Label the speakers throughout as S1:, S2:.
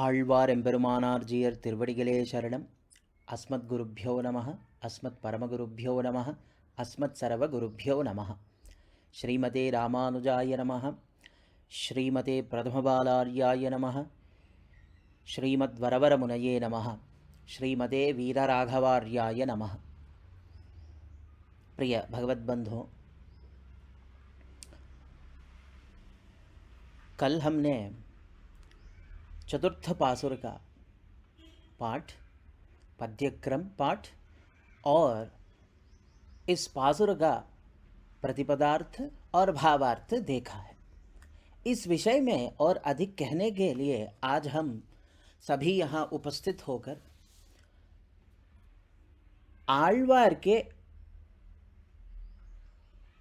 S1: ஆழ்வார் எம்பெருமானார் ஜீயர் திருவடிகளே சரணம். அஸ்மத் குருப்யோ நமः, அஸ்மத் பரமகுருப்யோ நமः, அஸ்மத் சர்வகுருப்யோ நமः. ஸ்ரீமதே ராமானுஜாய நமः, ஸ்ரீமதே பிரதமபாலார்யாய நமः, ஸ்ரீமத் வரவரமுனையே நமः, ஸ்ரீமதே वीरराघवार्याय नमः. प्रिय भगवद्बंधुओं, कल हमने चतुर्थ पासुर का पाठ, पद्यक्रम पाठ और इस पासुर का प्रतिपदार्थ और भावार्थ देखा है. इस विषय में और अधिक कहने के लिए आज हम सभी यहाँ उपस्थित होकर आழ்वार के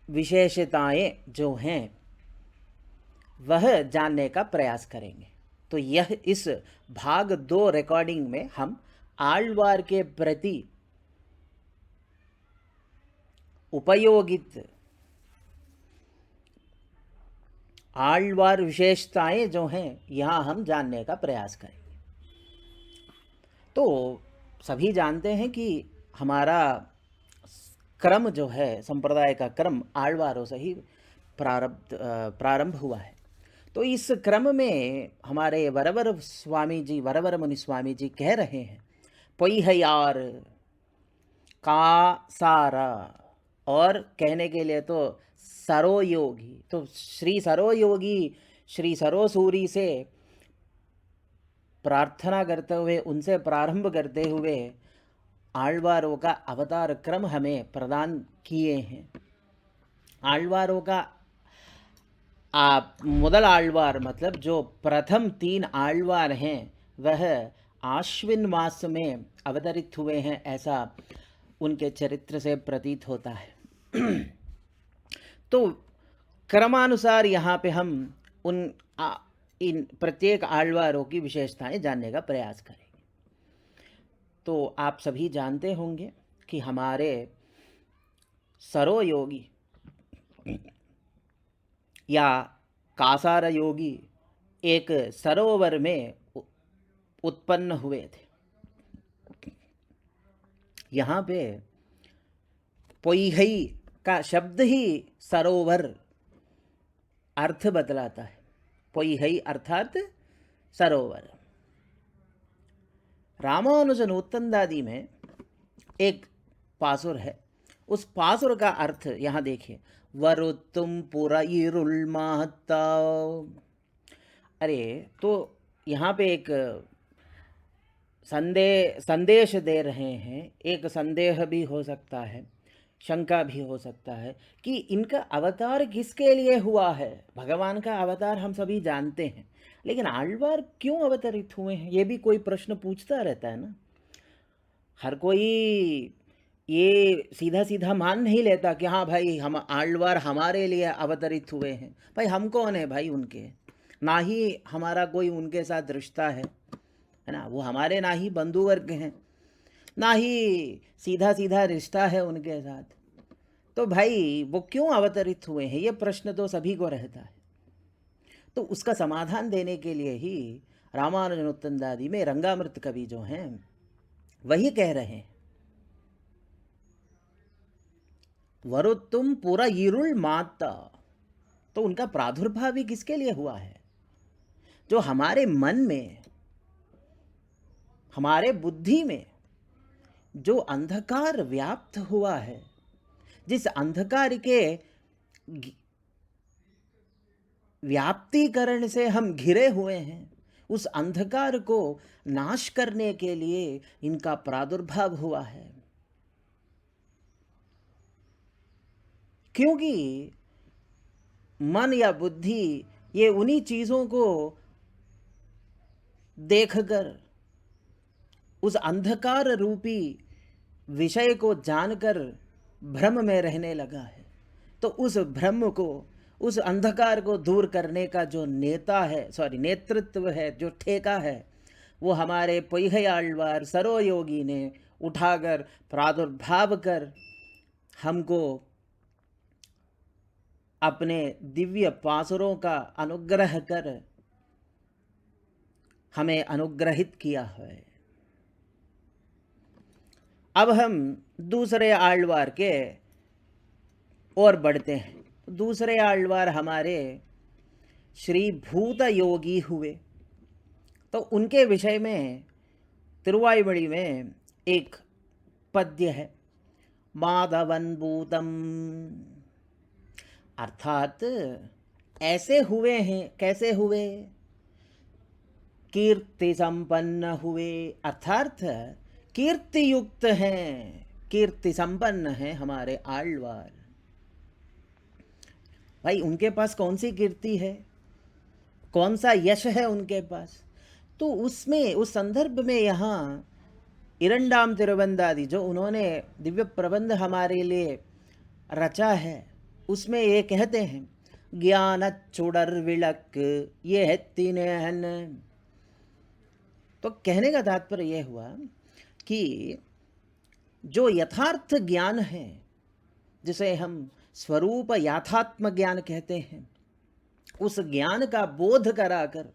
S1: विशेषताएं जो हैं वह जानने का प्रयास करेंगे. तो यह इस भाग 2 रिकॉर्डिंग में हम आழ்वार के प्रति उपयोगित आழ்वार विशेषताएं जो हैं यहाँ हम जानने का प्रयास करेंगे. तो सभी जानते हैं कि हमारा क्रम जो है, संप्रदाय का क्रम आழ்वारों से ही प्रारंभ हुआ है. तो इस क्रम में हमारे वरवर स्वामी जी, वरवर मुनि स्वामी जी कह रहे हैं पोइहयार का सारा, और कहने के लिए तो सरोयोगी. तो श्री सरोयोगी, श्री सरोसूरी से प्रार्थना करते हुए, उनसे प्रारंभ करते हुए आழ்वारों का अवतार क्रम हमें प्रदान किए हैं. आழ்वारों का முதல் ஆழ்வார் मतलब जो प्रथम 3 आழ்वार हैं वह आश्विन मास में अवतरित हुए हैं, ऐसा उनके चरित्र से प्रतीत होता है. तो क्रमानुसार यहाँ पे हम इन प्रत्येक आழ்वारों की विशेषताएं जानने का प्रयास करेंगे. तो आप सभी जानते होंगे कि हमारे सरोयोगी या कासार योगी एक सरोवर में उत्पन्न हुए थे. यहाँ पे पोइहई का शब्द ही सरोवर अर्थ बतलाता है. पोइहई अर्थात सरोवर. रामानुज नूतनदादी में एक पासुर है. उस पासुर का अर्थ यहाँ देखिए, वरुत्तुम पुरइरुल महत्ता. अरे तो यहाँ पे एक संदेश दे रहे हैं. एक संदेह भी हो सकता है, शंका भी हो सकता है कि इनका अवतार किसके लिए हुआ है. भगवान का अवतार हम सभी जानते हैं, लेकिन आழ்वार क्यों अवतरित हुए हैं, ये भी कोई प्रश्न पूछता रहता है ना. हर कोई ये सीधा सीधा मान नहीं लेता कि हाँ भाई हम आழ்वार हमारे लिए अवतरित हुए हैं. भाई हम कौन है भाई उनके, ना ही हमारा कोई उनके साथ रिश्ता है ना. वो हमारे ना ही बंधु वर्ग हैं, ना ही सीधा सीधा रिश्ता है उनके साथ. तो भाई वो क्यों अवतरित हुए हैं, ये प्रश्न तो सभी को रहता है. तो उसका समाधान देने के लिए ही रामानुजनोत्तनदादी में रंगामृत कवि जो हैं वही कह रहे हैं, वरुत्तुम पूरा इरुल माता. तो उनका प्रादुर्भाव भी किसके लिए हुआ है, जो हमारे मन में, हमारे बुद्धि में जो अंधकार व्याप्त हुआ है, जिस अंधकार के व्याप्तिकरण से हम घिरे हुए हैं, उस अंधकार को नाश करने के लिए इनका प्रादुर्भाव हुआ है. क्योंकि मन या बुद्धि ये उन्हीं चीज़ों को देखकर, उस अंधकार रूपी विषय को जानकर भ्रम में रहने लगा है. तो उस भ्रम को, उस अंधकार को दूर करने का जो नेतृत्व है, जो ठेका है, वो हमारे पोइहई आழ்वार सरोयोगी ने उठाकर प्रादुर्भाव कर हमको अपने दिव्य पासुरों का अनुग्रह कर हमें अनुग्रहित किया है। अब हम दूसरे आಳ್वार के और बढ़ते हैं। दूसरे आಳ್वार हमारे श्री भूत योगी हुए। तो उनके विषय में तिरुवायुमொழி में एक पद्य है, माधवन भूतम, अर्थात ऐसे हुए हैं। कैसे हुए? कीर्ति संपन्न हुए, अर्थात कीर्ति युक्त हैं, कीर्ति संपन्न हैं हमारे आಳ್वार। भाई उनके पास कौन सी कीर्ति है, कौन सा यश है उनके पास? तो उसमें उस संदर्भ में यहाँ इरंडाम तिरुवंदादि जो उन्होंने दिव्य प्रबंध हमारे लिए रचा है, उसमें ये कहते हैं, ज्ञान चुडर विलक ये है तीन। तो कहने का तात्पर्य यह हुआ कि जो यथार्थ ज्ञान है, जिसे हम स्वरूप याथात्म ज्ञान कहते हैं, उस ज्ञान का बोध कराकर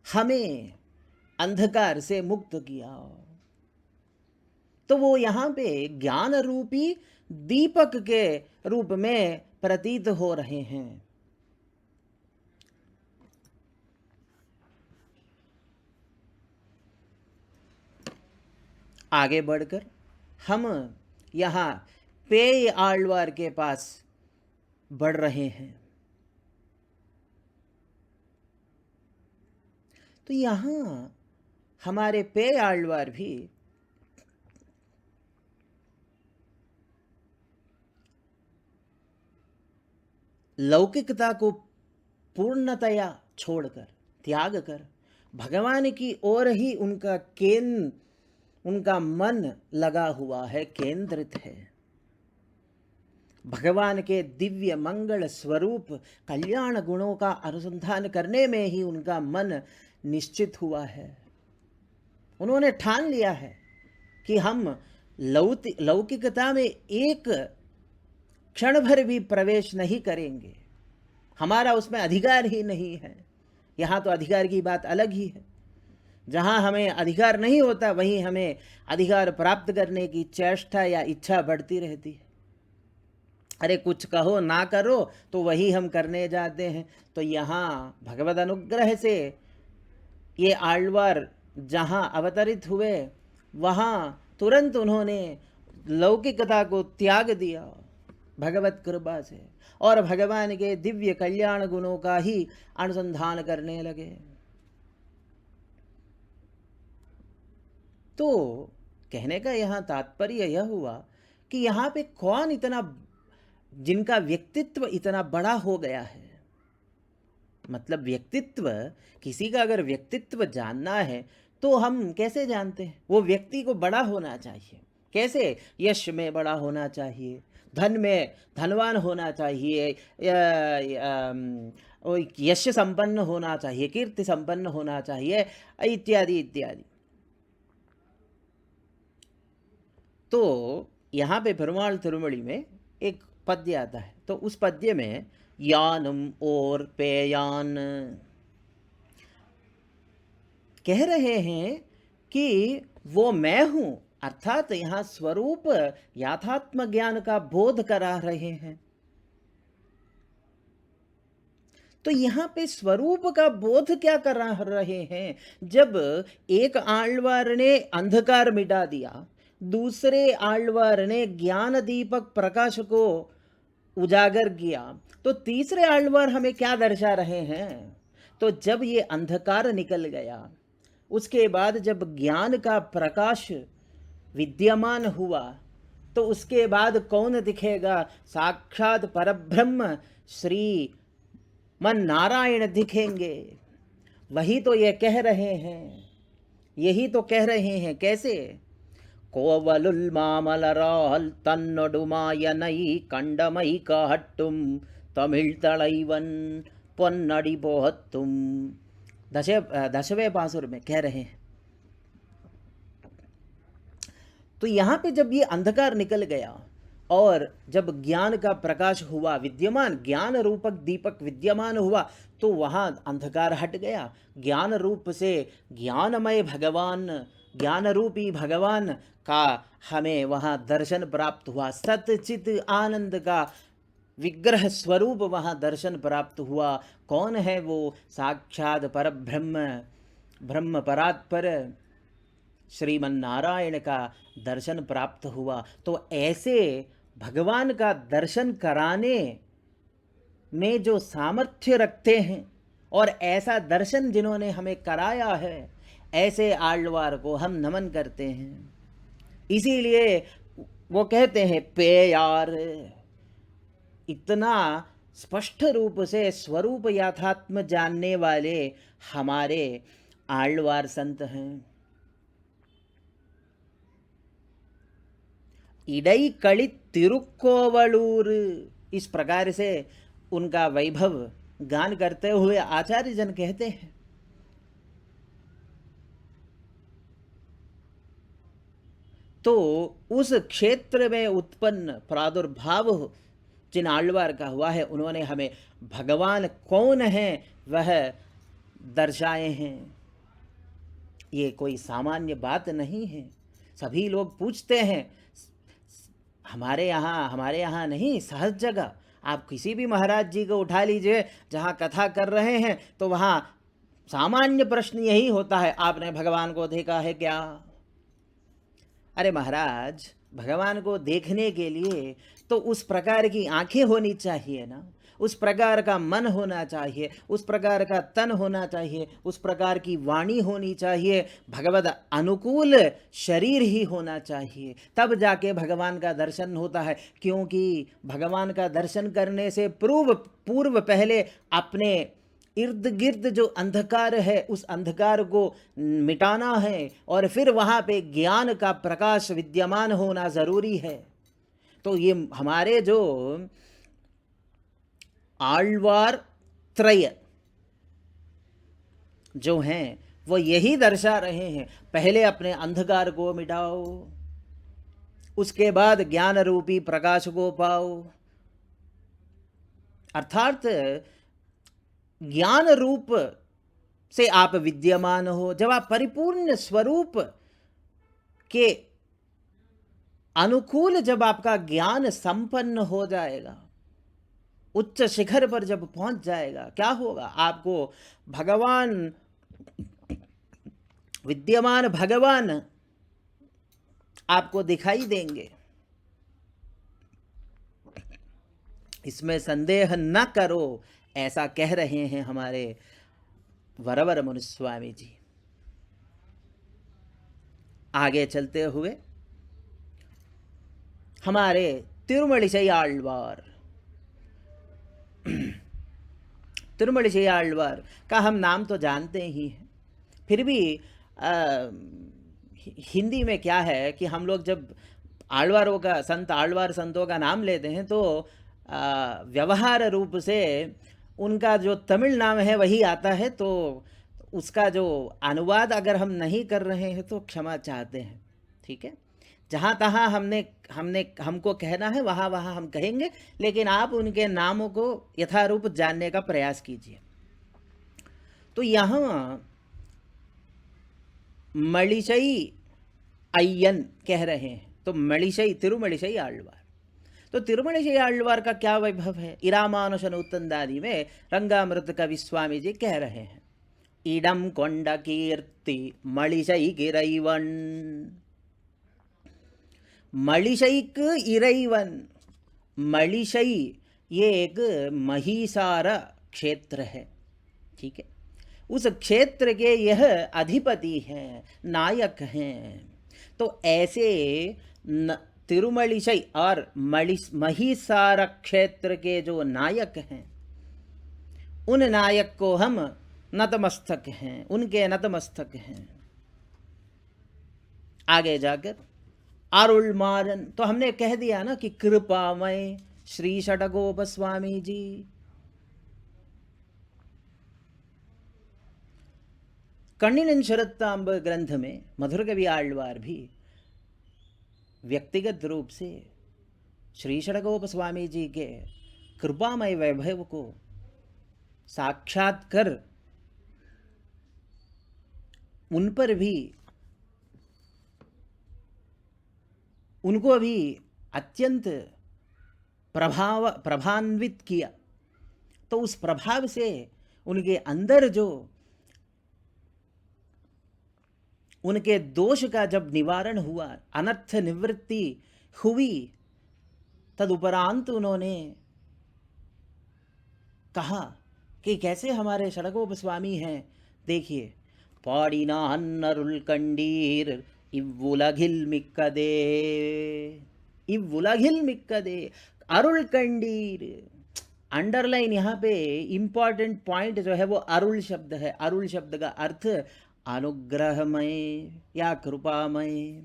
S1: हमें अंधकार से मुक्त किया। तो वो यहाँ पे ज्ञान रूपी दीपक के रूप में प्रतीत हो रहे हैं। आगे बढ़कर हम यहाँ पेय आಳ್वार के पास बढ़ रहे हैं। तो यहाँ हमारे पेय आಳ್वार भी लौकिकता को पूर्णतया छोड़कर, त्याग कर, भगवान की ओर ही उनका मन लगा हुआ है, केंद्रित है। भगवान के दिव्य मंगल स्वरूप कल्याण गुणों का अनुसंधान करने में ही उनका मन निश्चित हुआ है। उन्होंने ठान लिया है कि हम लौकिकता में एक क्षण भर भी प्रवेश नहीं करेंगे, हमारा उसमें अधिकार ही नहीं है। यहाँ तो अधिकार की बात अलग ही है। जहाँ हमें अधिकार नहीं होता वहीं हमें अधिकार प्राप्त करने की चेष्टा या इच्छा बढ़ती रहती है। अरे कुछ कहो ना करो तो वही हम करने जाते हैं। तो यहाँ भगवद अनुग्रह से ये आಳ್वार जहाँ अवतरित हुए वहाँ तुरंत उन्होंने लौकिकता को त्याग दिया भगवत कृपा से, और भगवान के दिव्य कल्याण गुणों का ही अनुसंधान करने लगे। तो कहने का यहाँ तात्पर्य यह हुआ कि यहाँ पे कौन इतना, जिनका व्यक्तित्व इतना बड़ा हो गया है। मतलब व्यक्तित्व, किसी का अगर व्यक्तित्व जानना है तो हम कैसे जानते हैं? वो व्यक्ति को बड़ा होना चाहिए। कैसे? यश में बड़ा होना चाहिए, धन में धनवान होना चाहिए, यश संपन्न होना चाहिए, कीर्ति संपन्न होना चाहिए, इत्यादि इत्यादि। तो यहाँ पे पेरुमाल तिरुमொழி में एक पद्य आता है। तो उस पद्य में यानम और पेयान कह रहे हैं कि वो मैं हूं, अर्थात यहाँ स्वरूप याथात्म ज्ञान का बोध करा रहे हैं। तो यहाँ पे स्वरूप का बोध क्या करा रहे हैं? जब एक आಳ್वार ने अंधकार मिटा दिया, दूसरे आಳ್वार ने ज्ञान दीपक प्रकाश को उजागर किया, तो तीसरे आಳ್वार हमें क्या दर्शा रहे हैं? तो जब ये अंधकार निकल गया, उसके बाद जब ज्ञान का प्रकाश विद्यमान हुआ, तो उसके बाद कौन दिखेगा? साक्षात परब्रह्म श्री मन नारायण दिखेंगे। वही तो ये कह रहे हैं, यही तो कह रहे हैं। कैसे? கோவலுல் மாமலரால் தன்னொடுமாயனை கண்டமை காட்டும் தமிழ் தலைவன் பொன்னடி போகத்தும், दसवें पासुर में कह रहे हैं। तो यहाँ पे जब ये अंधकार निकल गया और जब ज्ञान का प्रकाश हुआ, विद्यमान ज्ञान रूपक दीपक विद्यमान हुआ, तो वहाँ अंधकार हट गया। ज्ञान रूप से ज्ञानमय भगवान, ज्ञान रूपी भगवान का हमें वहाँ दर्शन प्राप्त हुआ। सतचित आनंद का विग्रह स्वरूप वहाँ दर्शन प्राप्त हुआ। कौन है वो? साक्षात पर ब्रह्म, ब्रह्म परात्पर श्रीमन नारायण का दर्शन प्राप्त हुआ। तो ऐसे भगवान का दर्शन कराने में जो सामर्थ्य रखते हैं और ऐसा दर्शन जिन्होंने हमें कराया है, ऐसे आಳ್वार को हम नमन करते हैं। इसीलिए वो कहते हैं पेयार। इतना स्पष्ट रूप से स्वरूप यथात्म जानने वाले हमारे आಳ್वार संत हैं। इडई कळि तिरुक्कोवलूर, इस प्रकार से उनका वैभव गान करते हुए आचार्य जन कहते हैं। तो उस क्षेत्र में उत्पन्न प्रादुर्भाव जिन आಳ್वार का हुआ है, उन्होंने हमें भगवान कौन है वह दर्शाए हैं। ये कोई सामान्य बात नहीं है। सभी लोग पूछते हैं, हमारे यहाँ नहीं, सहज जगह आप किसी भी महाराज जी को उठा लीजिए, जहाँ कथा कर रहे हैं, तो वहाँ सामान्य प्रश्न यही होता है, आपने भगवान को देखा है क्या? अरे महाराज, भगवान को देखने के लिए तो उस प्रकार की आंखें होनी चाहिए ना, उस प्रकार का मन होना चाहिए, उस प्रकार का तन होना चाहिए, उस प्रकार की वाणी होनी चाहिए, भगवत अनुकूल शरीर ही होना चाहिए, तब जाके भगवान का दर्शन होता है। क्योंकि भगवान का दर्शन करने से पूर्व पहले अपने इर्द गिर्द जो अंधकार है, उस अंधकार को मिटाना है और फिर वहाँ पे ज्ञान का प्रकाश विद्यमान होना ज़रूरी है। तो ये हमारे जो आಳ್वार त्रय जो हैं, वो यही दर्शा रहे हैं, पहले अपने अंधकार को मिटाओ, उसके बाद ज्ञान रूपी प्रकाश को पाओ। अर्थात ज्ञान रूप से आप विद्यमान हो। जब आप परिपूर्ण स्वरूप के अनुकूल जब आपका ज्ञान संपन्न हो जाएगा, उच्च शिखर पर जब पहुंच जाएगा, क्या होगा? आपको भगवान, विद्यमान भगवान आपको दिखाई देंगे, इसमें संदेह न करो, ऐसा कह रहे हैं हमारे वरवर मुनिस्वामी जी। आगे चलते हुए हमारे तिरुमलिसै आಳ್वार, तिरुमलिसै आಳ್वार का हम नाम तो जानते ही हैं, फिर भी हिंदी में क्या है कि हम लोग जब आಳ್वारों का, संत आಳ್वार संतों का नाम लेते हैं तो व्यवहार रूप से उनका जो तमिल नाम है वही आता है। तो उसका जो अनुवाद अगर हम नहीं कर रहे हैं तो क्षमा चाहते हैं, ठीक है। जहाँ तहाँ हमको कहना है वहाँ वहाँ हम कहेंगे, लेकिन आप उनके नामों को यथारूप जानने का प्रयास कीजिए। तो यहाँ मलिसै अय्यन कह रहे हैं, तो मलिसै, तिरुमलिसै आಳ್वार। तो तिरुमलिसै आಳ್वार का क्या वैभव है? इरामानुष नूतनदारी में रंगामृत कवि स्वामी जी कह रहे हैं, इडम कोंड कीर्ति मलिसै गिरैवन। मलिसैक इरैवन, मलिसै ये एक महिसार क्षेत्र है, ठीक है। उस क्षेत्र के यह अधिपति हैं, नायक हैं। तो ऐसे तिरुमलिसै और महिसार क्षेत्र के जो नायक हैं, उन नायक को हम नतमस्तक हैं, उनके नतमस्तक हैं। आगे जाकर अरुलमारन, तो हमने कह दिया ना कि कृपामय श्री षडगोप स्वामी जी। कण्णिन शरत्तांब ग्रंथ में मधुर कवि आಳ್वार भी व्यक्तिगत रूप से श्री षडगोप स्वामी जी के कृपामय वैभव को साक्षात कर उन पर भी, उनको भी अत्यंत प्रभान्वित किया। तो उस प्रभाव से उनके अंदर जो उनके दोष का जब निवारण हुआ, अनर्थ निवृत्ति हुई, तदुपरांत उन्होंने कहा कि कैसे हमारे षडगोप स्वामी हैं। देखिए, पाडिनान अरुल कंडीर इव्वुलगिल मिक्कदे, इव्वुलगिल मिक्कदे, अरुल कंडीर। अंडरलाइन यहाँ पे इंपॉर्टेंट पॉइंट जो है वो अरुल शब्द है। अरुल शब्द का अर्थ अनुग्रहमय या कृपामय।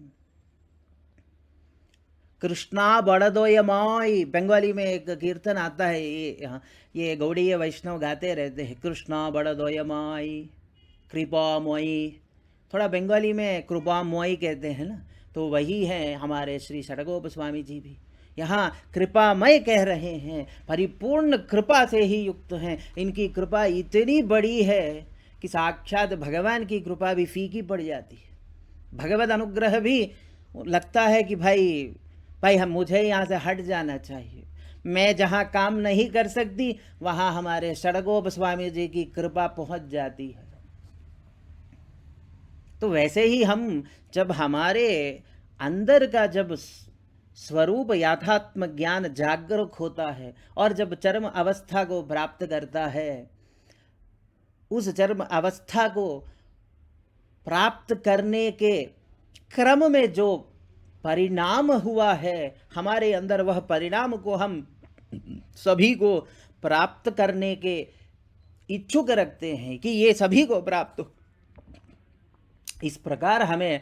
S1: कृष्णा बड़दोयमाय, बंगाली में एक कीर्तन आता है, ये गौड़ीय वैष्णव गाते रहते हैं, कृष्णा बड़दोयमाय कृपामयी। थोड़ा बंगाली में कृपामयी कहते हैं ना, तो वही है हमारे श्री षडगोप स्वामी जी भी। यहाँ कृपामय कह रहे हैं, परिपूर्ण कृपा से ही युक्त हैं। इनकी कृपा इतनी बड़ी है कि साक्षात भगवान की कृपा भी फीकी पड़ जाती है। भगवत अनुग्रह भी लगता है कि भाई हम मुझे यहाँ से हट जाना चाहिए, मैं जहाँ काम नहीं कर सकती वहाँ हमारे षडगोप स्वामी जी की कृपा पहुँच जाती है। तो वैसे ही हम जब हमारे अंदर का जब स्वरूप याथात्म ज्ञान जागरूक होता है और जब चरम अवस्था को प्राप्त करता है, उस चरम अवस्था को प्राप्त करने के क्रम में जो परिणाम हुआ है हमारे अंदर, वह परिणाम को हम सभी को प्राप्त करने के इच्छुक रखते हैं कि ये सभी को प्राप्त हो। इस प्रकार हमें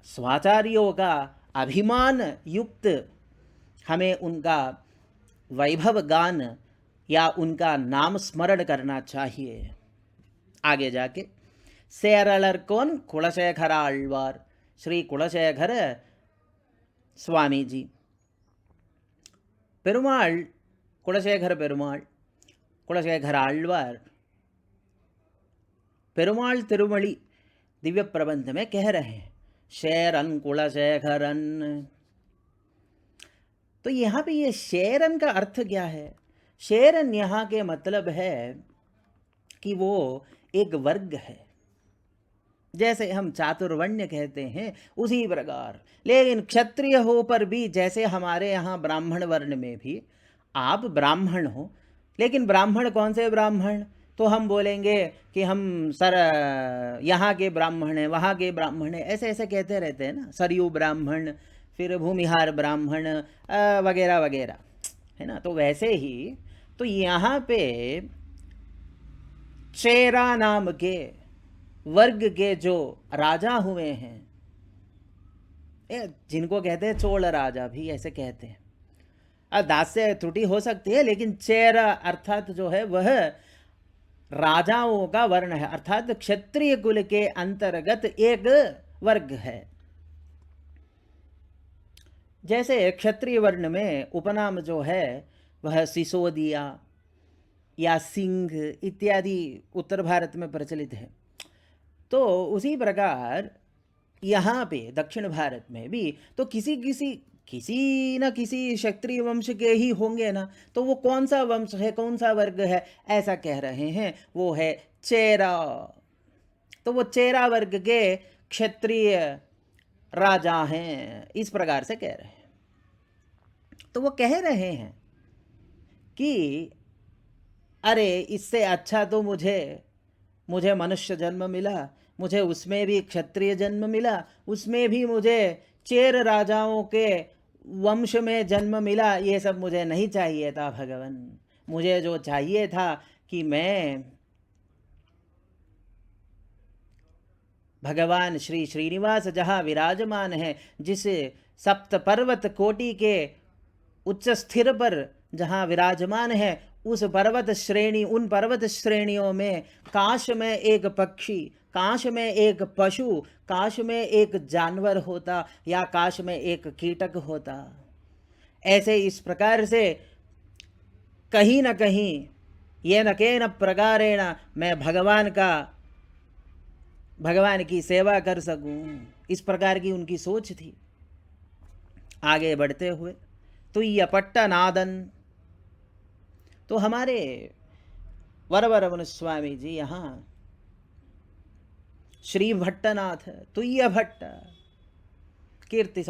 S1: स्वाचार्यों का अभिमान युक्त हमें उनका वैभव गान या उनका नाम स्मरण करना चाहिए। आगे जाके सेरलर्कोन कुलशेखर आழ்வார், श्री कुलशेखर स्वामी जी, பெருமாள் குலசேகர பெருமாள், குலசேகர ஆழ்வார் பெருமாள் திருமொழி दिव्य प्रबंध में कह रहे हैं शेरन कुलशेखरन। तो यहाँ पे ये शेरन का अर्थ क्या है? शेरन यहाँ के मतलब है कि वो एक वर्ग है, जैसे हम चातुर्वर्ण्य कहते हैं उसी प्रकार। लेकिन क्षत्रिय हो पर भी, जैसे हमारे यहाँ ब्राह्मण वर्ण में भी आप ब्राह्मण हो, लेकिन ब्राह्मण कौन से ब्राह्मण? तो हम बोलेंगे कि हम सर यहाँ के ब्राह्मण हैं, वहाँ के ब्राह्मण हैं, ऐसे ऐसे कहते रहते हैं ना, सरयू ब्राह्मण, फिर भूमिहार ब्राह्मण वगैरह वगैरह, है ना। तो वैसे ही तो यहाँ पे चेरा नाम के वर्ग के जो राजा हुए हैं, जिनको कहते हैं चोल राजा भी ऐसे कहते हैं, दास्य त्रुटि हो सकती है, लेकिन चेरा अर्थात जो है वह राजाओं का वर्ण है, अर्थात क्षत्रिय कुल के अंतर्गत एक वर्ग है। जैसे क्षत्रिय वर्ण में उपनाम जो है वह सिसोदिया या सिंह इत्यादि उत्तर भारत में प्रचलित है। तो उसी प्रकार यहाँ पे दक्षिण भारत में भी तो किसी न किसी क्षत्रिय वंश के ही होंगे ना। तो वो कौन सा वंश है, कौन सा वर्ग है, ऐसा कह रहे हैं, वो है चेरा। तो वो चेरा वर्ग के क्षत्रिय राजा हैं, इस प्रकार से कह रहे हैं। तो वो कह रहे हैं कि अरे इससे अच्छा तो मुझे मनुष्य जन्म मिला, मुझे उसमें भी क्षत्रिय जन्म मिला, उसमें भी मुझे चेर राजाओं के वंश में जन्म मिला। ये सब मुझे नहीं चाहिए था भगवान। मुझे जो चाहिए था कि मैं भगवान श्री श्रीनिवास जहाँ विराजमान है, जिस सप्त पर्वत कोटि के उच्च स्थिर पर जहाँ विराजमान है, उस पर्वत श्रेणी, उन पर्वत श्रेणियों में काश में एक पक्षी, काश में एक पशु, काश में एक जानवर होता, या काश में एक कीटक होता। ऐसे इस प्रकार से कहीं न कहीं ये न केन प्रकारेण मैं भगवान की सेवा कर सकूं, इस प्रकार की उनकी सोच थी। आगे बढ़ते हुए तुय्य पट्टनादन, तो हमारे वरवरवन स्वामी जी यहाँ श्री भट्टनाथ तुय्य भट्ट कीर्ति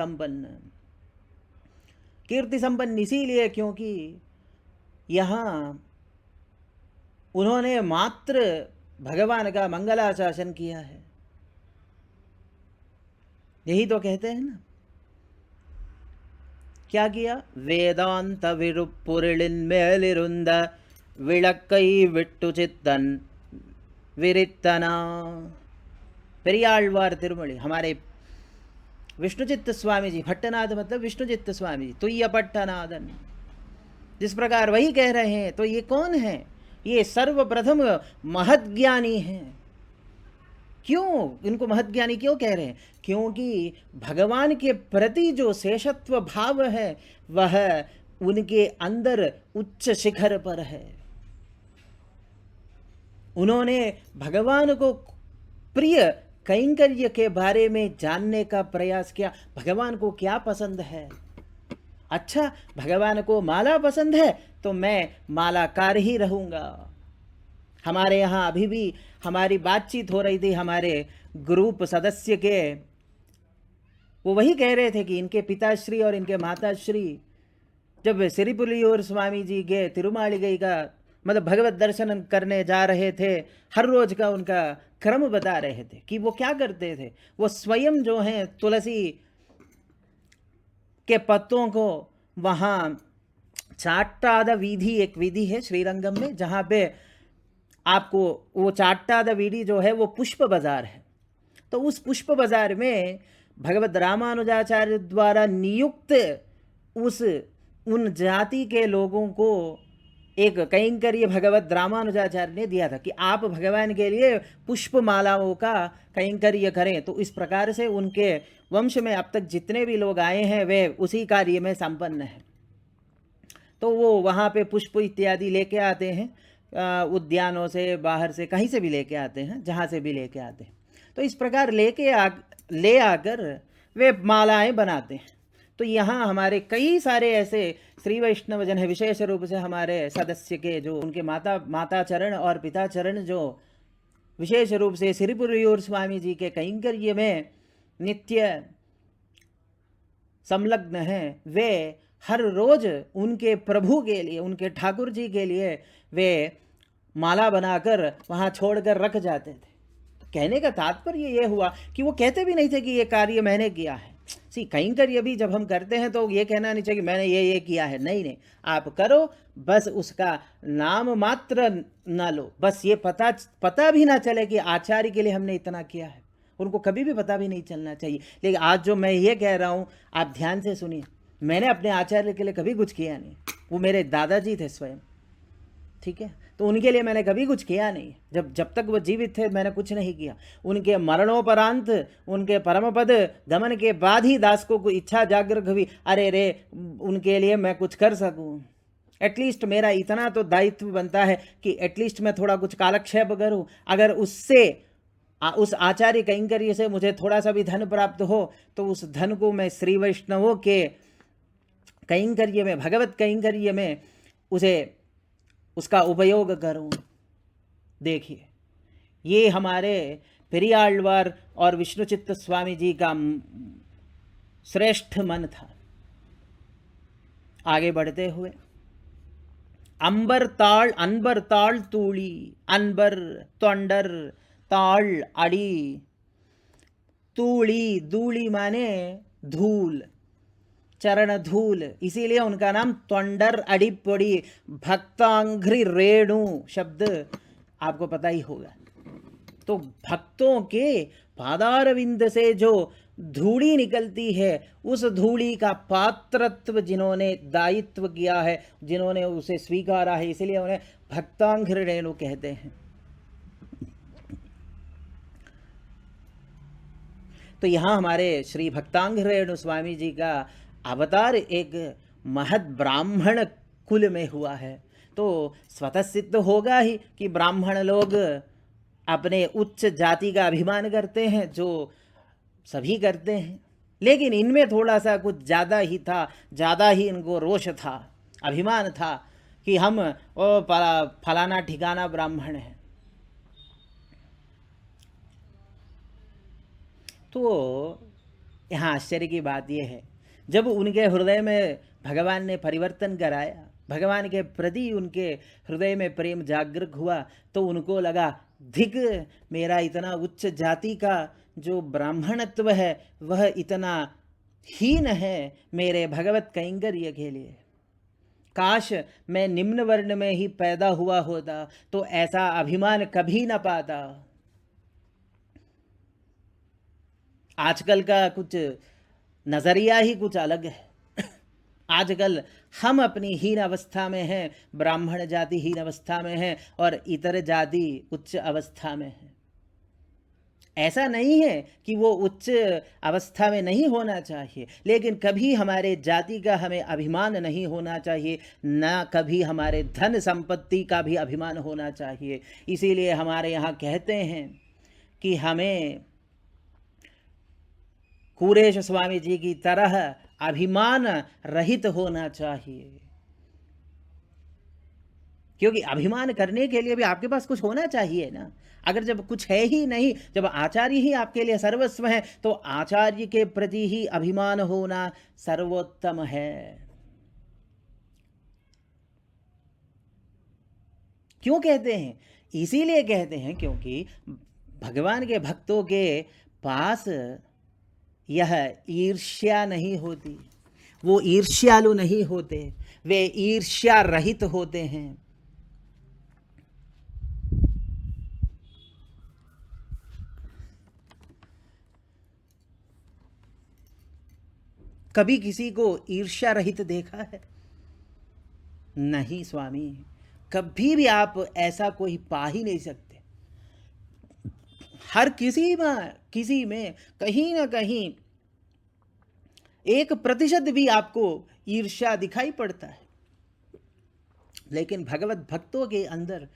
S1: संपन्न इसीलिए क्योंकि यहाँ उन्होंने मात्र भगवान का मंगलाशासन किया है। यही तो कहते हैं ना, क्या किया? वेदांत विरुपुरिलिन मेलिरुंद विளக்கை விட்டு चित्तन विरित्तना। पेरियाழ்वार तिरुमणि हमारे विष्णुचित्त स्वामी जी, भट्टनाथ मतलब विष्णुचित्त स्वामी जी, तुय्य पट्टनादन, जिस प्रकार वही कह रहे हैं। तो ये कौन है? ये सर्वप्रथम महज्ञानी हैं। क्यों इनको महज्ञानी क्यों कह रहे हैं? क्योंकि भगवान के प्रति जो शेषत्व भाव है वह उनके अंदर उच्च शिखर पर है। उन्होंने भगवान को प्रिय कैंकर्य के बारे में जानने का प्रयास किया। भगवान को क्या पसंद है? अच्छा, भगवान को माला पसंद है तो मैं मालाकार ही रहूंगा। हमारे यहाँ अभी भी हमारी बातचीत हो रही थी हमारे ग्रुप सदस्य के, वो वही कह रहे थे कि इनके पिताश्री और इनके माताश्री जब सिरिपुलियूर स्वामी जी के तिरुमालिगई का मतलब भगवत दर्शन करने जा रहे थे, हर रोज का उनका क्रम बता रहे थे कि वो क्या करते थे। वो स्वयं जो हैं तुलसी के पत्तों को वहाँ चाट्टाद विधि, एक विधि है श्रीरंगम में, जहाँ पे आपको वो चाट्टाद विधि जो है वो पुष्प बाजार है। तो उस पुष्प बाजार में भगवत रामानुजाचार्य द्वारा नियुक्त उन जाति के लोगों को एक कैंकर्य भगवत रामानुजाचार्य ने दिया था कि आप भगवान के लिए पुष्प मालाओं का कैंकर्य करें। तो इस प्रकार से उनके वंश में अब तक जितने भी लोग आए हैं वे उसी कार्य में संपन्न हैं। तो वो वहाँ पे पुष्प इत्यादि लेके आते हैं, उद्यानों से, बाहर से, कहीं से भी लेके आते हैं, जहाँ से भी लेके आते हैं। तो इस प्रकार ले आकर वे मालाएं बनाते हैं। तो यहाँ हमारे कई सारे ऐसे श्री वैष्णव जन है, विशेष रूप से हमारे सदस्य के जो उनके माता चरण और पिता चरण जो विशेष रूप से सिरिपुरियूर स्वामी जी के कैंकर्य में नित्य संलग्न हैं, वे हर रोज उनके प्रभु के लिए, उनके ठाकुर जी के लिए वे माला बनाकर वहाँ छोड़कर रख जाते थे। कहने का तात्पर्य ये हुआ कि वो कहते भी नहीं थे कि ये कार्य मैंने किया है। कैंकर्य भी जब हम करते हैं तो ये कहना नहीं चाहिए कि मैंने ये किया है। नहीं, आप करो, बस उसका नाम मात्र ना लो, बस ये पता भी ना चले कि आचार्य के लिए हमने इतना किया है। उनको कभी भी पता भी नहीं चलना चाहिए। लेकिन आज जो मैं ये कह रहा हूँ आप ध्यान से सुनिए, मैंने अपने आचार्य के लिए कभी कुछ किया नहीं। वो मेरे दादाजी थे स्वयं, ठीक है, तो उनके लिए मैंने कभी कुछ किया नहीं। जब तक वो जीवित थे मैंने कुछ नहीं किया। उनके मरणोपरांत, उनके परम पद गमन के बाद ही दास को इच्छा जागृत हुई, अरे रे उनके लिए मैं कुछ कर सकूं। एटलीस्ट मेरा इतना तो दायित्व बनता है कि एटलीस्ट मैं थोड़ा कुछ कालक्षेप करूं। अगर उससे उस आचार्य कैंकर्य से मुझे थोड़ा सा भी धन प्राप्त हो तो उस धन को मैं श्री वैष्णवों के कैंकर्य में, भगवत कैंकर्य में उसका उपयोग करूं। देखिए, ये हमारे पेरियाழ்वार और विष्णुचित्त स्वामी जी का श्रेष्ठ मन था। आगे बढ़ते हुए अनबर ताल तूली, अनबर तोंडर ताल अड़ी, तूली धूली माने धूल, चरण धूल, इसीलिए उनका नाम तोंडर अड़िपोड़ी। भक्तांघ्रि रेणु शब्द आपको पता ही होगा। तो भक्तों के पादारविंद से जो धूड़ी निकलती है, उस धूड़ी का पात्रत्व जिन्होंने दायित्व किया है, जिन्होंने उसे स्वीकारा है, इसलिए उन्हें भक्तांघ्रि रेणु कहते हैं। तो यहाँ हमारे श्री भक्तांघ्रि रेणु स्वामी जी का अवतार एक महद ब्राह्मण कुल में हुआ है, तो स्वतः सिद्ध होगा ही कि ब्राह्मण लोग अपने उच्च जाति का अभिमान करते हैं, जो सभी करते हैं। लेकिन इनमें थोड़ा सा कुछ ज़्यादा ही था, ज़्यादा ही इनको रोष था, अभिमान था कि हम फलाना ठिकाना ब्राह्मण हैं। तो यहाँ आश्चर्य की बात यह है, जब उनके हृदय में भगवान ने परिवर्तन कराया, भगवान के प्रति उनके हृदय में प्रेम जागृत हुआ, तो उनको लगा धिक, मेरा इतना उच्च जाति का जो ब्राह्मणत्व है वह इतना हीन है मेरे भगवत कैंकर्य के लिए। काश मैं निम्न वर्ण में ही पैदा हुआ होता तो ऐसा अभिमान कभी न पाता। आजकल का कुछ नज़रिया ही कुछ अलग है। आजकल हम अपनी हीन अवस्था में हैं, ब्राह्मण जाति हीन अवस्था में है और इतर जाति उच्च अवस्था में है। ऐसा नहीं है कि वो उच्च अवस्था में नहीं होना चाहिए, लेकिन कभी हमारे जाति का हमें अभिमान नहीं होना चाहिए, ना कभी हमारे धन संपत्ति का भी अभिमान होना चाहिए। इसीलिए हमारे यहाँ कहते हैं कि हमें कुरेश स्वामी जी की तरह अभिमान रहित होना चाहिए, क्योंकि अभिमान करने के लिए भी आपके पास कुछ होना चाहिए ना। अगर जब कुछ है ही नहीं, जब आचार्य ही आपके लिए सर्वस्व है, तो आचार्य के प्रति ही अभिमान होना सर्वोत्तम है। क्यों कहते हैं? इसीलिए कहते हैं क्योंकि भगवान के भक्तों के पास यह ईर्ष्या नहीं होती, वो ईर्ष्यालु नहीं होते, वे ईर्ष्या रहित होते हैं। कभी किसी को ईर्ष्या रहित देखा है? नहीं स्वामी, कभी भी आप ऐसा कोई पा ही नहीं सकते। हर किसी में कहीं ना कहीं 1% भी आपको ईर्ष्या दिखाई पड़ता है। लेकिन भगवत भक्तों के अंदर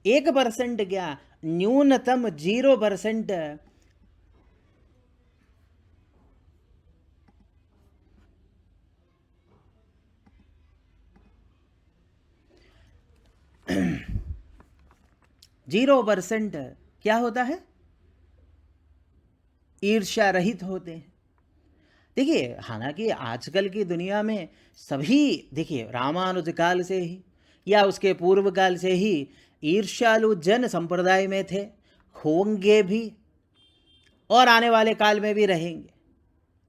S1: 1% क्या, न्यूनतम 0% क्या होता है? ईर्ष्या रहित होते हैं। देखिए, हालांकि आजकल की दुनिया में सभी, देखिए रामानुज काल से ही या उसके पूर्व काल से ही ईर्ष्यालु जन संप्रदाय में थे, होंगे भी और आने वाले काल में भी रहेंगे।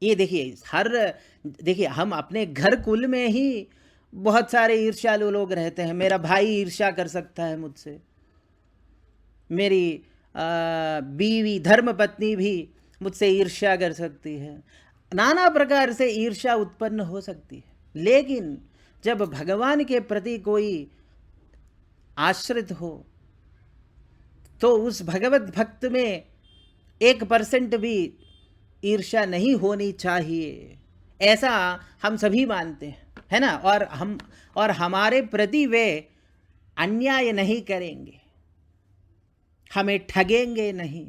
S1: ये देखिए हम अपने घर कुल में ही बहुत सारे ईर्ष्यालु लोग रहते हैं। मेरा भाई ईर्ष्या कर सकता है मुझसे, मेरी बीवी धर्म पत्नी भी मुझसे ईर्ष्या कर सकती है, नाना प्रकार से ईर्ष्या उत्पन्न हो सकती है। लेकिन जब भगवान के प्रति कोई आश्रित हो तो उस भगवत भक्त में 1% भी ईर्ष्या नहीं होनी चाहिए, ऐसा हम सभी मानते हैं, है ना। और हमारे प्रति वे अन्याय नहीं करेंगे, हमें ठगेंगे नहीं,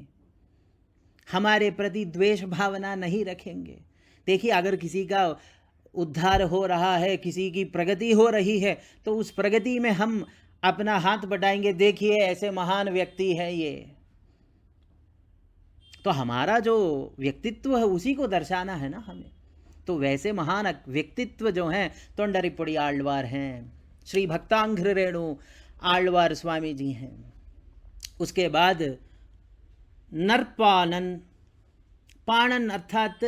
S1: हमारे प्रति द्वेष भावना नहीं रखेंगे। देखिए, अगर किसी का उद्धार हो रहा है, किसी की प्रगति हो रही है, तो उस प्रगति में हम अपना हाथ बटाएंगे, देखिए ऐसे महान व्यक्ति है ये। तो हमारा जो व्यक्तित्व है उसी को दर्शाना है ना हमें। तो वैसे महान व्यक्तित्व जो हैं तोंडरीपुड़ी आಳ್वार हैं, श्री भक्तांघ्र रेणु आಳ್वार स्वामी जी हैं। उसके बाद नरपानन, पाणन अर्थात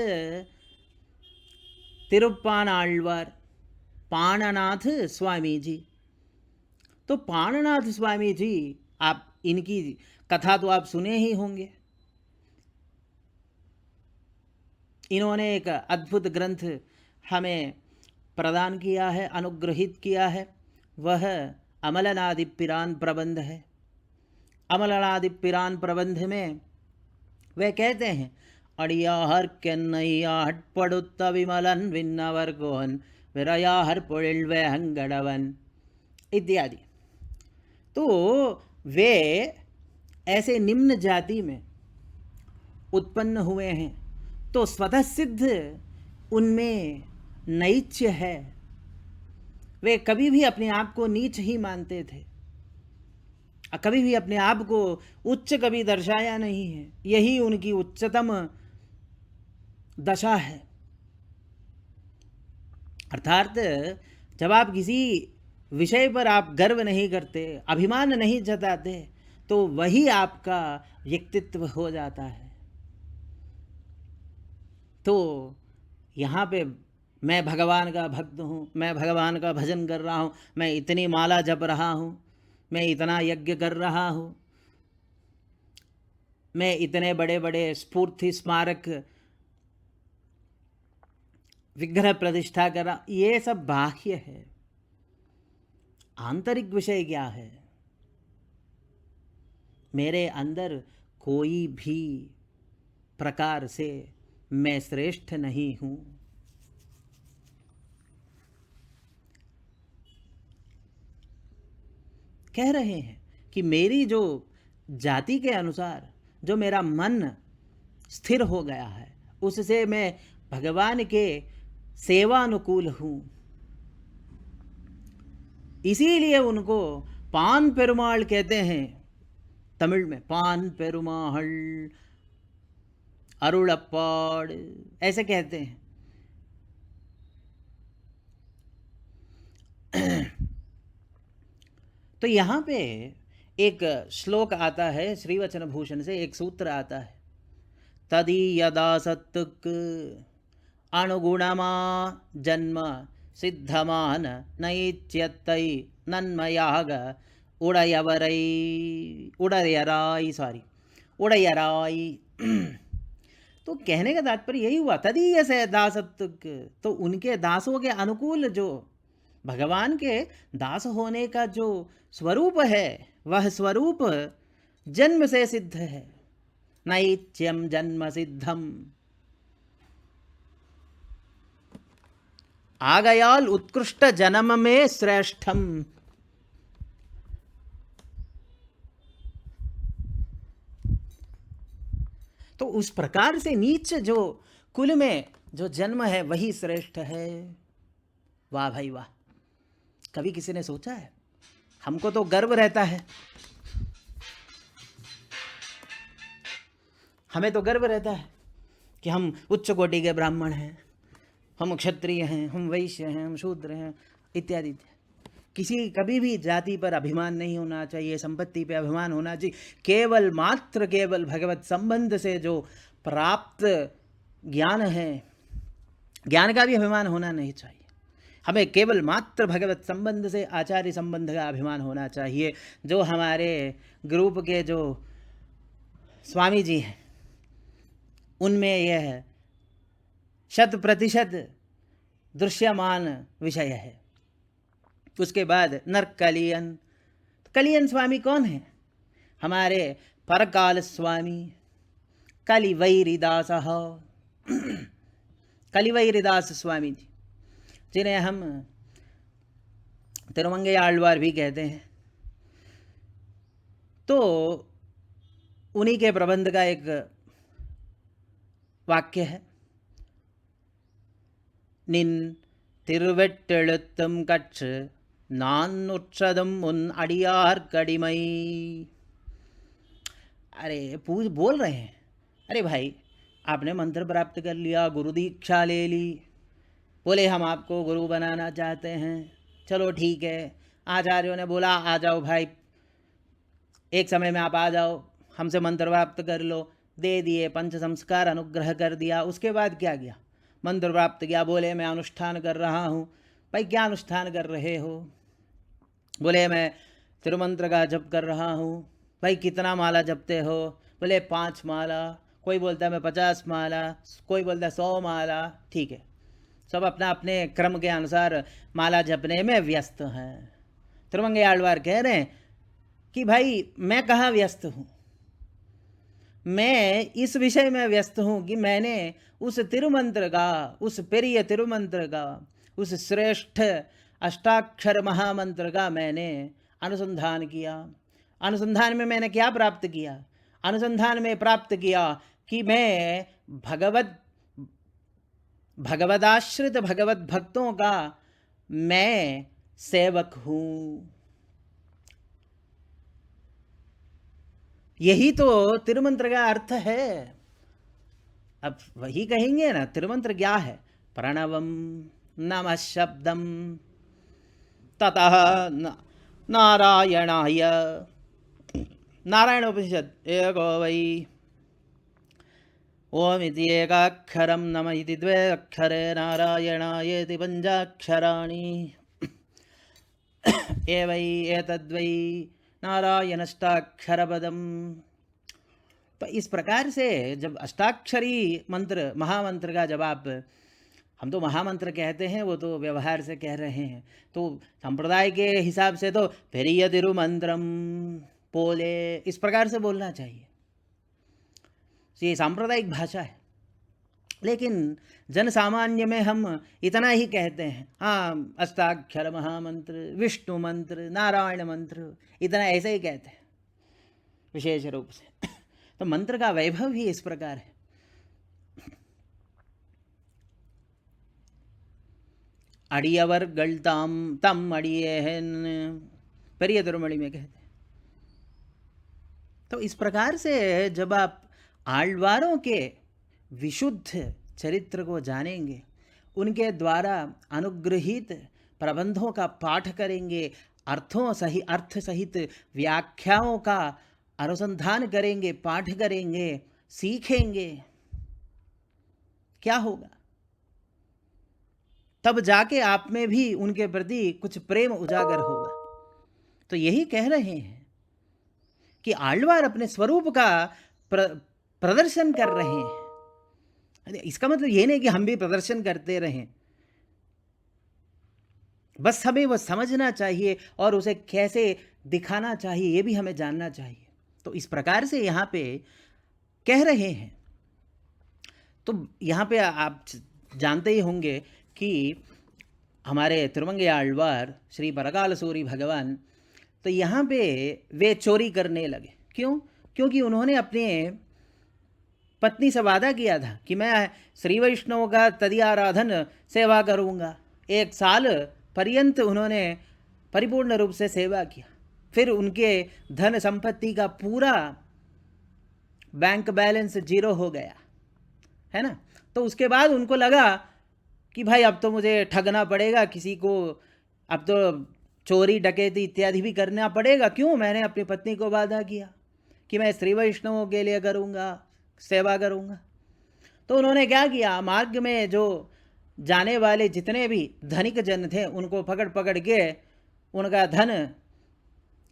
S1: तिरुप्पान आಳ್वार, पाणनाथ स्वामी जी। तो पाणनाथ स्वामी जी, आप इनकी कथा तो आप सुने ही होंगे। इन्होंने एक अद्भुत ग्रंथ हमें प्रदान किया है, अनुग्रहित किया है, वह अमलनादि पिरान प्रबंध है। अमलनादि पिरान प्रबंध में वे कहते हैं, अड़िया हर केन्नैया हटपड़ुत्त विमलन विन्नवर गोहन विरयाहर पुलिल्वे हंगड़वन इत्यादि। तो वे ऐसे निम्न जाति में उत्पन्न हुए हैं, तो स्वतः सिद्ध उनमें नैच्य है। वे कभी भी अपने आप को नीच ही मानते थे, कभी भी अपने आप को उच्च कभी दर्शाया नहीं है। यही उनकी उच्चतम दशा है। अर्थात जब आप किसी विषय पर आप गर्व नहीं करते, अभिमान नहीं जताते, तो वही आपका व्यक्तित्व हो जाता है। तो यहाँ पे मैं भगवान का भक्त हूँ, मैं भगवान का भजन कर रहा हूँ, मैं इतनी माला जप रहा हूँ, मैं इतना यज्ञ कर रहा हूँ, मैं इतने बड़े बड़े स्फूर्ति स्मारक विग्रह प्रतिष्ठा कर रहा, ये सब बाह्य है। आंतरिक विषय क्या है? मेरे अंदर कोई भी प्रकार से मैं श्रेष्ठ नहीं हूँ। कह रहे हैं कि मेरी जो जाति के अनुसार जो मेरा मन स्थिर हो गया है, उससे मैं भगवान के सेवानुकूल हूँ। इसीलिए उनको पान पेरुमाल कहते हैं। तमिल में पान पेरुमाल, अरुलप्पाड़ ऐसे कहते हैं। तो यहाँ पे एक श्लोक आता है, श्रीवचन भूषण से एक सूत्र आता है, तदीयदासत्तुक अणुगुणमा जन्म सिद्धमान नैच्यत्तै नन्मयाग उड़यराई। तो कहने का तात्पर्य यही हुआ, तदीय से दासत्तुक, तो उनके दासों के अनुकूल जो भगवान के दास होने का जो स्वरूप है, वह स्वरूप जन्म से सिद्ध है। नैच्यम जन्म सिद्धम, आगयाल उत्कृष्ट जन्म में श्रेष्ठम। तो उस प्रकार से नीच जो कुल में जो जन्म है वही श्रेष्ठ है। वाह भाई वाह! कभी किसी ने सोचा है? हमको तो गर्व रहता है, हमें तो गर्व रहता है कि हम उच्च कोटि के ब्राह्मण हैं, हम क्षत्रिय हैं, हम वैश्य हैं, हम शूद्र हैं इत्यादि। किसी कभी भी जाति पर अभिमान नहीं होना चाहिए, संपत्ति पे अभिमान होना चाहिए। केवल मात्र केवल भगवत संबंध से जो प्राप्त ज्ञान है, ज्ञान का भी अभिमान होना नहीं चाहिए। हमें केवल मात्र भगवत संबंध से, आचार्य संबंध का अभिमान होना चाहिए। जो हमारे ग्रुप के जो स्वामी जी हैं, उनमें यह 100% दृश्यमान विषय है। उसके बाद नरक कलियन। कलियन स्वामी कौन है? हमारे परकाल स्वामी कलिवैरिदास, कलिवैरिदास स्वामी जी, जिन्हें हम तिरुमंगई आழ்वार भी कहते हैं। तो उन्हीं के प्रबंध का एक वाक्य है, निन तिरुवेट्टेळुत्तम कच्छ नानुच्छदम उन अडियार कड़िमई। अरे बोल रहे हैं, अरे भाई आपने मंत्र प्राप्त कर लिया, गुरु दीक्षा ले ली, बोले हम आपको गुरु बनाना चाहते हैं, चलो ठीक है। आचार्यों ने बोला आ जाओ भाई, एक समय में आप आ जाओ, हमसे मंत्र प्राप्त कर लो, दे दिए, पंच संस्कार अनुग्रह कर दिया। उसके बाद क्या किया? मंत्र प्राप्त किया, बोले मैं अनुष्ठान कर रहा हूँ। भाई क्या अनुष्ठान कर रहे हो? बोले मैं तिरुमंत्र का जप कर रहा हूँ। भाई कितना माला जपते हो? बोले 5 माला। कोई बोलता है मैं 50 माला, कोई बोलता है 100 माला। ठीक है, सब अपना अपने क्रम के अनुसार माला जपने में व्यस्त हैं। तिरुमंगई आழ்वार कह रहे हैं कि भाई मैं कहाँ व्यस्त हूँ, मैं इस विषय में व्यस्त हूँ कि मैंने उस तिरुमंत्र का, उस प्रिय तिरुमंत्र का, उस श्रेष्ठ अष्टाक्षर महामंत्र का मैंने अनुसंधान किया। अनुसंधान में मैंने क्या प्राप्त किया? अनुसंधान में प्राप्त किया कि मैं भगवदाश्रित भगवत भक्तों का मैं सेवक हूं। यही तो तिरुमंत्र का अर्थ है। अब वही कहेंगे ना, तिरुमंत्र क्या है? प्रणवम नमः शब्दम ततः नारायणाय। नारायण उपनिषद एको वै ओम इति एकाक्षरम नम इति द्वे अक्षरे नारायणायेति पंचाक्षराणि एवै एतद्वै नारायणष्टाक्षरपदम। तो इस प्रकार से जब अष्टाक्षरी मंत्र महामंत्र का जब आप, हम तो महामंत्र कहते हैं, वो तो व्यवहार से कह रहे हैं, तो संप्रदाय के हिसाब से तो पेरिय तिरुमंत्रम पोले इस प्रकार से बोलना चाहिए। ये सांप्रदायिक भाषा है। लेकिन जन सामान्य में हम इतना ही कहते हैं, हाँ अष्टाक्षर महामंत्र, विष्णु मंत्र, नारायण मंत्र, इतना ऐसे ही कहते हैं विशेष रूप से। तो मंत्र का वैभव ही इस प्रकार है। अड़ियवर गलताम तम अड़िए हैं, पेरिय तिरुमणि में कहते हैं। तो इस प्रकार से जब आप आಳ್वारों के विशुद्ध चरित्र को जानेंगे, उनके द्वारा अनुग्रहित प्रबंधों का पाठ करेंगे, अर्थ सहित व्याख्याओं का अनुसंधान करेंगे, पाठ करेंगे, सीखेंगे, क्या होगा? तब जाके आप में भी उनके प्रति कुछ प्रेम उजागर होगा। तो यही कह रहे हैं कि आಳ್वार अपने स्वरूप का प्रदर्शन कर रहे हैं। इसका मतलब ये नहीं कि हम भी प्रदर्शन करते रहें, बस हमें वो समझना चाहिए और उसे कैसे दिखाना चाहिए ये भी हमें जानना चाहिए। तो इस प्रकार से यहाँ पे कह रहे हैं। तो यहाँ पे आप जानते ही होंगे कि हमारे तिरुमंगे आಳ್वार श्री परकाल सूरी भगवान, तो यहाँ पे वे चोरी करने लगे। क्यों? क्योंकि उन्होंने अपने पत्नी से वादा किया था कि मैं श्री वैष्णव का तदि आराधन सेवा करूँगा। 1 साल पर्यंत उन्होंने परिपूर्ण रूप से सेवा किया। फिर उनके धन संपत्ति का पूरा बैंक बैलेंस 0 हो गया, है ना। तो उसके बाद उनको लगा कि भाई अब तो मुझे ठगना पड़ेगा किसी को, अब तो चोरी डकैती इत्यादि भी करना पड़ेगा। क्यों? मैंने अपनी पत्नी को वादा किया कि मैं श्री वैष्णवों के लिए करूँगा, सेवा करूँगा। तो उन्होंने क्या किया, मार्ग में जो जाने वाले जितने भी धनिक जन थे उनको पकड़ पकड़ के उनका धन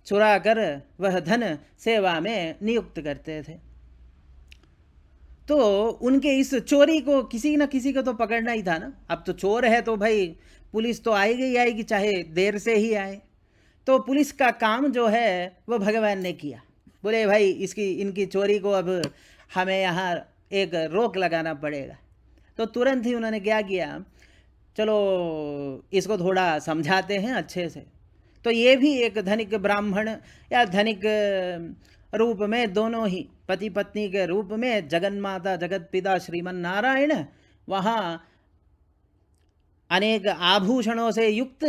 S1: चुरा कर वह धन सेवा में नियुक्त करते थे। तो उनके इस चोरी को किसी न किसी को तो पकड़ना ही था ना। अब तो चोर है तो भाई पुलिस तो आएगी ही आएगी, चाहे देर से ही आए। तो पुलिस का काम जो है वो भगवान ने किया। बोले भाई इनकी चोरी को अब हमें यहाँ एक रोक लगाना पड़ेगा। तो तुरंत ही उन्होंने क्या किया, चलो इसको थोड़ा समझाते हैं अच्छे से। तो ये भी एक धनिक ब्राह्मण या धनिक रूप में, दोनों ही पति पत्नी के रूप में, जगन्माता जगत पिता श्रीमन नारायण वहाँ अनेक आभूषणों से युक्त,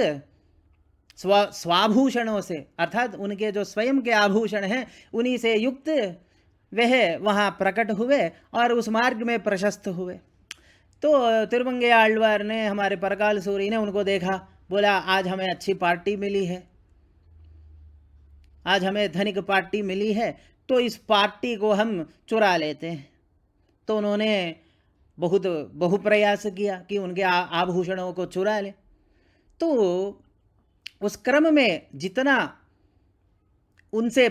S1: स्वाभूषणों से, अर्थात उनके जो स्वयं के आभूषण हैं उन्हीं से युक्त वह वहाँ प्रकट हुए और उस मार्ग में प्रशस्त हुए। तो तिरुमंगे आಳ್वार ने, हमारे परकाल सूरी ने उनको देखा, बोला आज हमें अच्छी पार्टी मिली है, आज हमें धनिक पार्टी मिली है, तो इस पार्टी को हम चुरा लेते हैं। तो उन्होंने बहुत बहुप्रयास किया कि उनके आभूषणों को चुरा ले। तो उस क्रम में जितना उनसे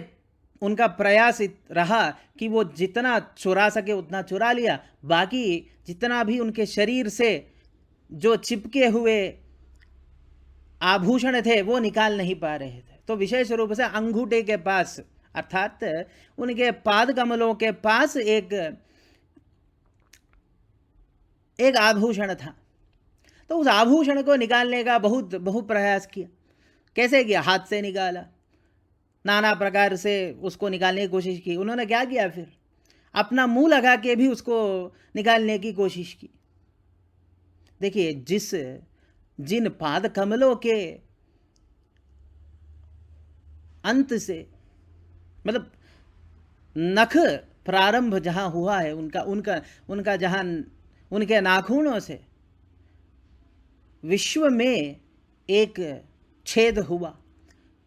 S1: उनका प्रयास रहा कि वो जितना चुरा सके उतना चुरा लिया, बाकी जितना भी उनके शरीर से जो चिपके हुए आभूषण थे वो निकाल नहीं पा रहे थे। तो विशेष रूप से अंगूठे के पास, अर्थात उनके पाद कमलों के पास एक आभूषण था। तो उस आभूषण को निकालने का बहुत बहुत प्रयास किया। कैसे किया? हाथ से निकाला, नाना प्रकार से उसको निकालने की कोशिश की। उन्होंने क्या किया फिर? अपना मुंह लगा के भी उसको निकालने की कोशिश की। देखिए, जिन पाद कमलों के अंत से, मतलब नख प्रारंभ जहां हुआ है, उनका उनका उनका जहां उनके नाखूनों से विश्व में एक छेद हुआ,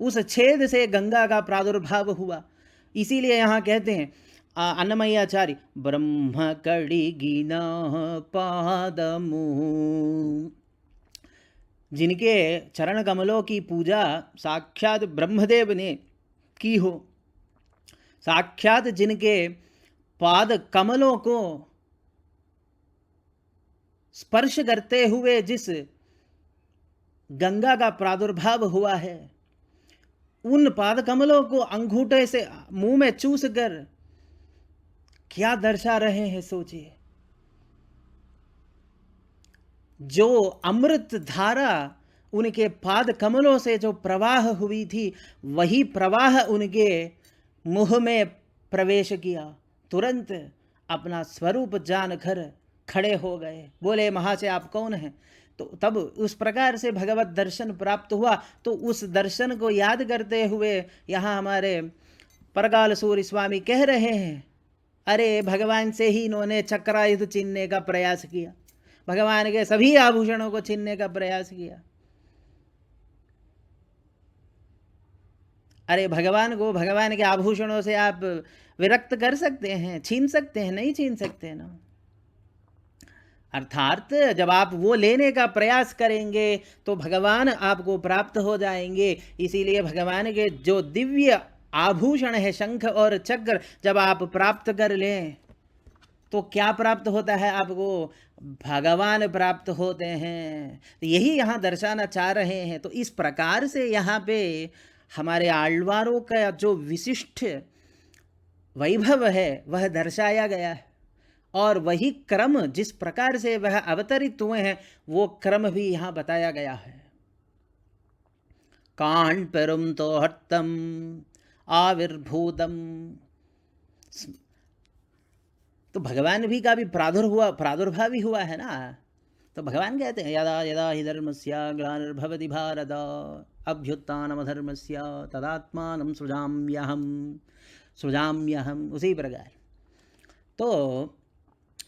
S1: उस छेद से गंगा का प्रादुर्भाव हुआ। इसीलिए यहाँ कहते हैं अन्नमय्याचार्य, ब्रह्म कड़ी गिना पादमु, जिनके चरण कमलों की पूजा साक्षात ब्रह्मदेव ने की हो, साक्षात जिनके पाद कमलों को स्पर्श करते हुए जिस गंगा का प्रादुर्भाव हुआ है, उन पाद कमलों को अंगूठे से मुंह में चूस कर क्या दर्शा रहे हैं, सोचिए। जो अमृत धारा उनके पाद कमलों से जो प्रवाह हुई थी, वही प्रवाह उनके मुंह में प्रवेश किया। तुरंत अपना स्वरूप जानकर खड़े हो गए, बोले महाशय आप कौन हैं? तो तब उस प्रकार से भगवत दर्शन प्राप्त हुआ। तो उस दर्शन को याद करते हुए यहाँ हमारे परकाल सूर्य स्वामी कह रहे हैं, अरे भगवान से ही इन्होंने चक्रायुध छीनने का प्रयास किया, भगवान के सभी आभूषणों को छीनने का प्रयास किया। अरे भगवान को, भगवान के आभूषणों से आप विरक्त कर सकते हैं, छीन सकते हैं? नहीं छीन सकते ना। अर्थात जब आप वो लेने का प्रयास करेंगे तो भगवान आपको प्राप्त हो जाएंगे। इसीलिए भगवान के जो दिव्य आभूषण है शंख और चक्र, जब आप प्राप्त कर लें तो क्या प्राप्त होता है? आपको भगवान प्राप्त होते हैं। यही यहाँ दर्शाना चाह रहे हैं। तो इस प्रकार से यहाँ पे हमारे आಳ್वारों का जो विशिष्ट वैभव है वह दर्शाया गया है, और वही क्रम जिस प्रकार से वह अवतरित हुए हैं वो क्रम भी यहाँ बताया गया है। कान पेरुम तो हट्टम आविर्भूतम, तो भगवान भी का भी प्रादुर्भाव ही हुआ है ना। तो भगवान कहते हैं यदा यदा हि धर्मस्य ग्लानिर्भवति भारत अभ्युत्थानमधर्मस्य तदात्मानं सृजाम्यहम्, उसी प्रकार। तो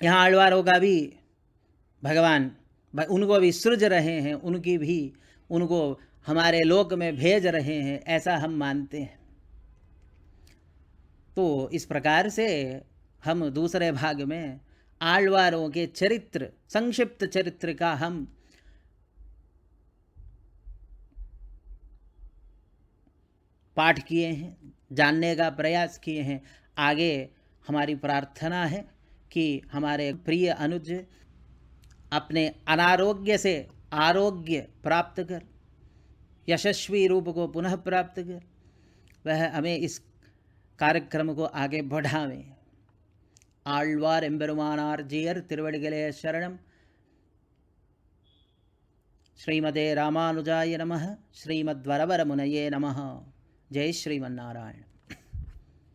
S1: यहाँ आಳ್वारों का भी भगवान उनको भी सृज रहे हैं, उनकी भी उनको हमारे लोक में भेज रहे हैं, ऐसा हम मानते हैं। तो इस प्रकार से हम दूसरे भाग में आಳ್वारों के चरित्र, संक्षिप्त चरित्र का हम पाठ किए हैं, जानने का प्रयास किए हैं। आगे हमारी प्रार्थना है कि हमारे प्रिय अनुज अपने अनारोग्य से आरोग्य प्राप्त कर, यशस्वी रूप को पुनः प्राप्त कर, वह हमें इस कार्यक्रम को आगे बढ़ावें। आಳ್वार एम्बेरुमानार जीयर तिरुवडिगले शरणम। श्रीमते रामानुजाय नमः। श्रीमद्वरवरमुनये नमः। जय श्रीमन्नारायण।